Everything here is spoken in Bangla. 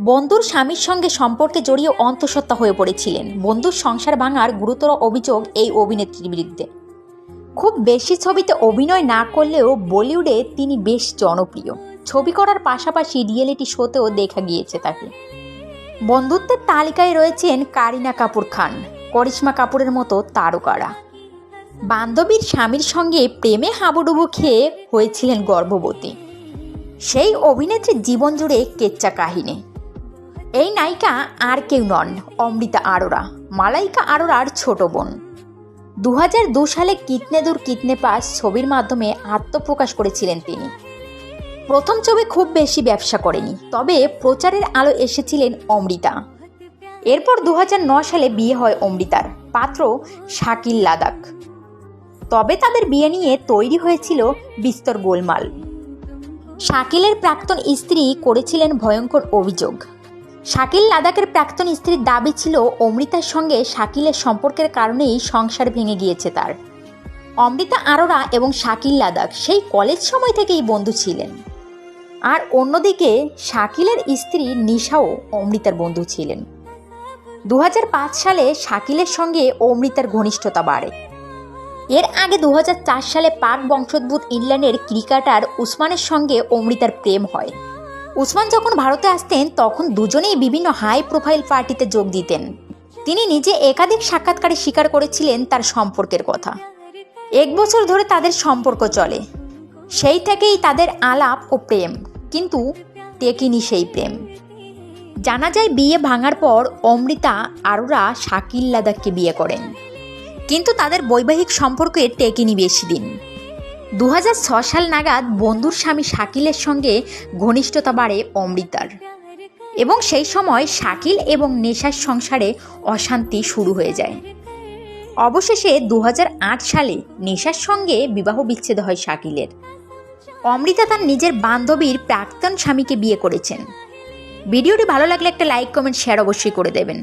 বন্ধুর স্বামীর সঙ্গে সম্পর্কে জড়িয়ে অন্তঃসত্ত্বা হয়ে পড়েছিলেন। বন্ধুর সংসার ভাঙার গুরুতর অভিযোগ এই অভিনেত্রীর বিরুদ্ধে। খুব বেশি ছবিতে অভিনয় না করলেও বলিউডে তিনি বেশ জনপ্রিয়। ছবি করার পাশাপাশি রিয়েলিটি শোতেও দেখা গিয়েছে তাকে। বন্ধুত্বের তালিকায় রয়েছেন কারিনা কাপুর খান, করিশ্মা কাপুরের মতো তারকারা। বান্ধবীর স্বামীর সঙ্গে প্রেমে হাবুডুবু খেয়ে হয়েছিলেন গর্ভবতী। সেই অভিনেত্রীর জীবন জুড়ে কেচ্চা কাহিনী। এই নায়িকা আর কেউ নন অমৃতা আরোরা, মালাইকা আরোরার ছোট বোন। 2002 সালে কিতনে দূর কিতনে পাস ছবির মাধ্যমে আত্মপ্রকাশ করেছিলেন তিনি। প্রথম ছবি খুব বেশি ব্যবসা করেনি, তবে প্রচারের আলো এসেছিলেন অমৃতা। এরপর 2009 সালে বিয়ে হয় অমৃতার, পাত্র শাকিল লাদাখ। তবে তাদের বিয়ে নিয়ে তৈরি হয়েছিল বিস্তর গোলমাল। শাকিলের প্রাক্তন স্ত্রী করেছিলেন ভয়ঙ্কর অভিযোগ। শাকিল লাদাখের প্রাক্তন স্ত্রীর দাবি ছিল অমৃতার সঙ্গে শাকিলের সম্পর্কের কারণেই সংসার ভেঙে গিয়েছে তার। অমৃতা আরোরা এবং শাকিল লাদাখ সেই কলেজ সময় থেকেই বন্ধু ছিলেন। আর অন্যদিকে শাকিলের স্ত্রী নিশাও অমৃতার বন্ধু ছিলেন। 2005 সালে শাকিলের সঙ্গে অমৃতার ঘনিষ্ঠতা বাড়ে। এর আগে 2004 সালে পাক বংশোদ্ভূত ইংল্যান্ডের ক্রিকেটার উসমানের সঙ্গে অমৃতার প্রেম হয়। উসমান যখন ভারতে আসতেন তখন দুজনেই বিভিন্ন হাই প্রোফাইল পার্টিতে যোগ দিতেন। তিনি নিজে একাধিক সাক্ষাৎকারে স্বীকার করেছিলেন তার সম্পর্কের কথা। 1 বছর ধরে তাদের সম্পর্ক চলে। সেই থেকেই তাদের আলাপ ও প্রেম, কিন্তু টেকেনি সেই প্রেম। জানা যায় বিয়ে ভাঙার পর অমৃতা আরোরা শাকিল লাদাখকে বিয়ে করেন, কিন্তু তাদের বৈবাহিক সম্পর্কে টেকেনি বেশি দিন। 2006 সাল নাগাদ বন্ধুর স্বামী শাকিলের সঙ্গে ঘনিষ্ঠতা বাড়ে অমৃতার, এবং সেই সময় শাকিল এবং নেশার সংসারে অশান্তি শুরু হয়ে যায়। অবশেষে 2008 সালে নেশার সঙ্গে বিবাহ বিচ্ছেদ হয় শাকিলের। অমৃতা তার নিজের বান্ধবীর প্রাক্তন স্বামীকে বিয়ে করেছেন। ভিডিওটি ভালো লাগলে একটা লাইক, কমেন্ট, শেয়ার অবশ্যই করে দেবেন।